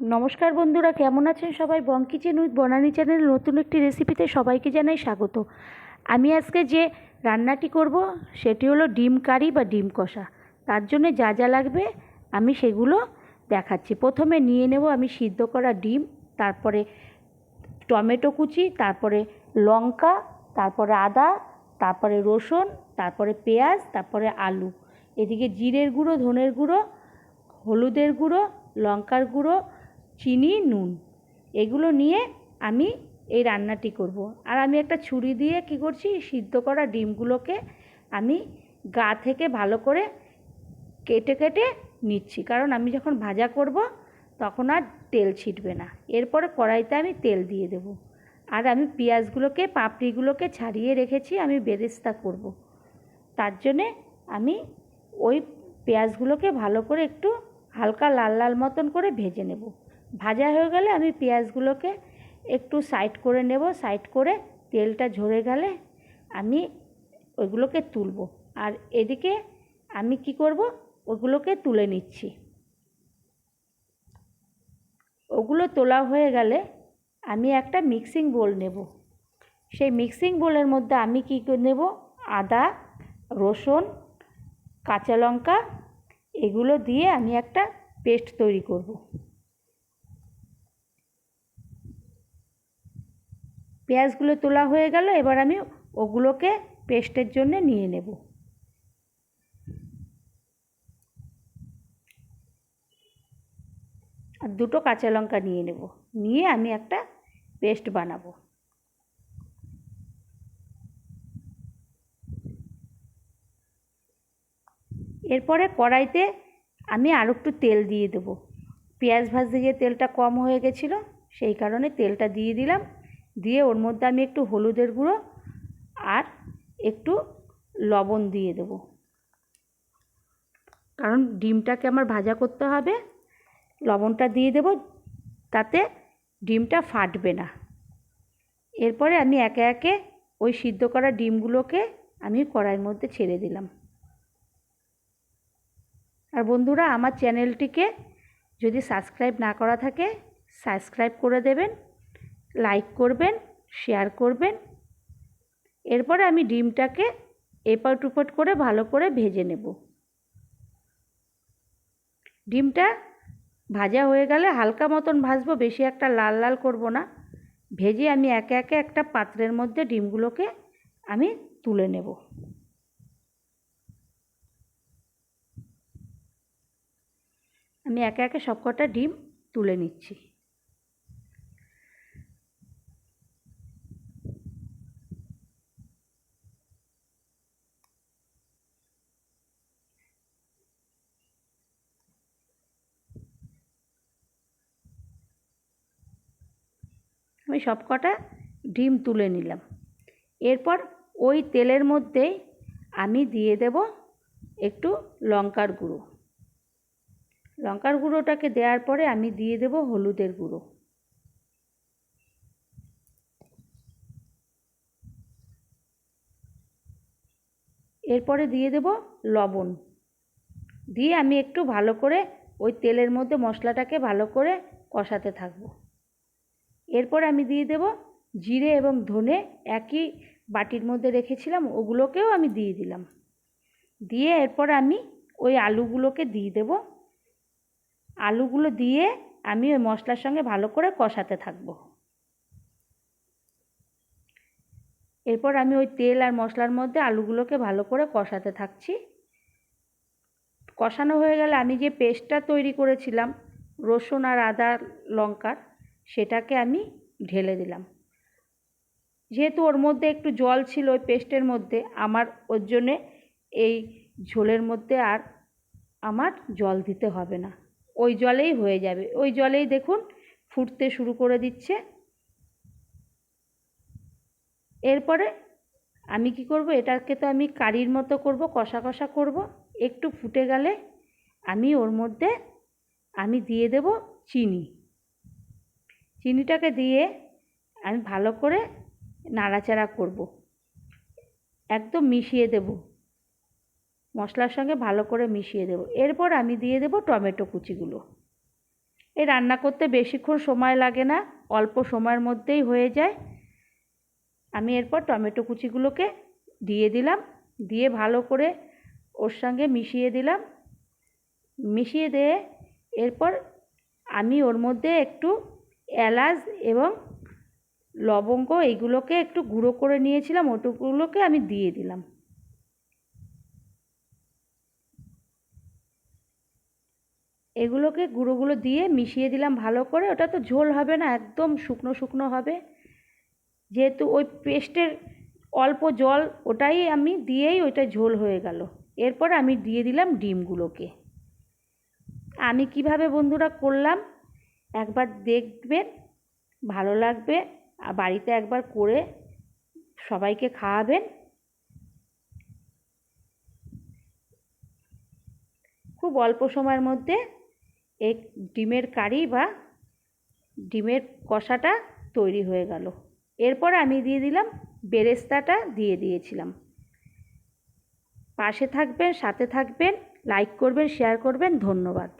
নমস্কার বন্ধুরা, কেমন আছেন সবাই? বং কিচেন উইথ বনানী চ্যানেলের নতুন একটি রেসিপিতে সবাইকে জানাই স্বাগত। আমি আজকে যে রান্নাটি করব সেটি হলো ডিম কারি বা ডিম কষা। তার জন্য যা যা লাগবে আমি সেগুলো দেখাচ্ছি। প্রথমে নিয়ে নেব আমি সিদ্ধ করা ডিম, তারপরে টমেটো কুচি, তারপরে লঙ্কা, তারপরে আদা, তারপরে রসুন, তারপরে পেঁয়াজ, তারপরে আলু। এদিকে জিরের গুঁড়ো, ধনের গুঁড়ো, হলুদের গুঁড়ো, লঙ্কার গুঁড়ো, চিনি, নুন, এগুলো নিয়ে আমি এই রান্নাটি করব। আর আমি একটা ছুরি দিয়ে কী করছি, সিদ্ধ করা ডিমগুলোকে আমি গা থেকে ভালো করে কেটে কেটে নিচ্ছি, কারণ আমি যখন ভাজা করব তখন আর তেল ছিটবে না। এরপরে কড়াইতে আমি তেল দিয়ে দেব। আর আমি পেঁয়াজগুলোকে, পাপড়িগুলোকে ছাড়িয়ে রেখেছি, আমি বেরেস্তা করব। তার জন্যে আমি ওই পেঁয়াজগুলোকে ভালো করে একটু হালকা লাল লাল মতন করে ভেজে নেব। ভাজা হয়ে গেলে আমি পেঁয়াজগুলোকে একটু সাইড করে নেব। সাইড করে তেলটা ঝরে গেলে আমি ওইগুলোকে তুলব। আর এদিকে আমি কি করব, ওগুলোকে তুলে নিচ্ছি। ওগুলো তোলা হয়ে গেলে আমি একটা মিক্সিং বোল নেব। সেই মিক্সিং বোলের মধ্যে আমি কী নেব, আদা, রসুন, কাঁচা লঙ্কা, এগুলো দিয়ে আমি একটা পেস্ট তৈরি করব। পেঁয়াজগুলো তোলা হয়ে গেল, এবার আমি ওগুলোকে পেস্টের জন্য নিয়ে নেব। আর দুটো কাঁচা লঙ্কা নিয়ে নেব, নিয়ে আমি একটা পেস্ট বানাবো। এরপরে কড়াইতে আমি আর একটু তেল দিয়ে দেব। পেঁয়াজ ভাজতে গিয়ে তেলটা কম হয়ে গেছিলো, সেই কারণে তেলটা দিয়ে দিলাম। দিয়ে ওর মধ্যে আমি একটু হলুদের গুঁড়ো আর একটু লবণ দিয়ে দেব, কারণ ডিমটাকে আমার ভাজা করতে হবে। লবণটা দিয়ে দেব, তাতে ডিমটা ফাটবে না। এরপরে আমি একে একে ওই সিদ্ধ করা ডিমগুলোকে আমি কড়াইয়ের মধ্যে ছেড়ে দিলাম। আর বন্ধুরা, আমার চ্যানেলটিকে যদি সাবস্ক্রাইব না করা থাকে সাবস্ক্রাইব করে দেবেন, লাইক করবেন, শেয়ার করবেন। এরপরে আমি ডিমটাকে এপাট ওপাট করে ভালো করে ভেজে নেব। ডিমটা ভাজা হয়ে গেলে হালকা মতন ভাজবো, বেশি একটা লাল লাল করব না। ভেজে আমি একে একে একটা পাত্রের মধ্যে ডিমগুলোকে আমি তুলে নেব। আমি একে একে সবকটা ডিম তুলে নিচ্ছি। আমি সবকটা ডিম তুলে নিলাম। এরপর ওই তেলের মধ্যেই আমি দিয়ে দেব একটু লঙ্কার গুঁড়ো। লঙ্কার গুঁড়োটাকে দেওয়ার পরে আমি দিয়ে দেব হলুদের গুঁড়ো। এরপরে দিয়ে দেব লবণ। দিয়ে আমি একটু ভালো করে ওই তেলের মধ্যে মশলাটাকে ভালো করে কষাতে থাকবো। এরপর আমি দিয়ে দেব জিরে এবং ধনে, একই বাটির মধ্যে রেখেছিলাম, ওগুলোকেও আমি দিয়ে দিলাম। দিয়ে এরপর আমি ওই আলুগুলোকে দিয়ে দেব। আলুগুলো দিয়ে আমি ওই মশলার সঙ্গে ভালো করে কষাতে থাকবো। এরপর আমি ওই তেল আর মশলার মধ্যে আলুগুলোকে ভালো করে কষাতে থাকছি। কষানো হয়ে গেলে আমি যে পেস্টটা তৈরি করেছিলাম রসুন আর আদা লঙ্কার, সেটাকে আমি ঢেলে দিলাম। যেহেতু ওর মধ্যে একটু জল ছিল ওই পেস্টের মধ্যে, আমার ওর জন্যে এই ঝোলের মধ্যে আর আমার জল দিতে হবে না, ওই জলেই হয়ে যাবে। ওই জলেই দেখুন ফুটতে শুরু করে দিচ্ছে। এরপরে আমি কি করব, এটাকে তো আমি কারির মতো করব, কষা কষা করব। একটু ফুটে গেলে আমি ওর মধ্যে আমি দিয়ে দেব চিনি। চিনিটাকে দিয়ে আমি ভালো করে নাড়াচাড়া করব, একদম মিশিয়ে দেব, মশলার সঙ্গে ভালো করে মিশিয়ে দেব। এরপর আমি দিয়ে দেব টমেটো কুচিগুলো। এই রান্না করতে বেশিক্ষণ সময় লাগে না, অল্প সময়ের মধ্যেই হয়ে যায়। আমি এরপর টমেটো কুচিগুলোকে দিয়ে দিলাম, দিয়ে ভালো করে ওর সঙ্গে মিশিয়ে দিলাম। মিশিয়ে দিয়ে এরপর আমি ওর মধ্যে একটু এলাচ এবং লবঙ্গ এইগুলোকে একটু গুঁড়ো করে নিয়েছিলাম, ওটুকুগুলোকে আমি দিয়ে দিলাম। এগুলোকে গুঁড়োগুলো দিয়ে মিশিয়ে দিলাম ভালো করে। ওটা তো ঝোল হবে না, একদম শুকনো শুকনো হবে, যেহেতু ওই পেস্টের অল্প জল ওটাই আমি দিয়েই ওইটা ঝোল হয়ে গেল। এরপর আমি দিয়ে দিলাম ডিমগুলোকে। আমি কিভাবে বন্ধুরা করলাম একবার দেখবেন, ভালো লাগবে, আর বাড়িতে একবার করে সবাইকে খাওয়াবেন। খুব অল্প সময়ের মধ্যে এই ডিমের কারি বা ডিমের কষাটা তৈরি হয়ে গেল। এরপর আমি দিয়ে দিলাম বেরেস্তাটা দিয়ে দিয়েছিলাম। পাশে থাকবেন, সাথে থাকবেন, লাইক করবেন, শেয়ার করবেন। ধন্যবাদ।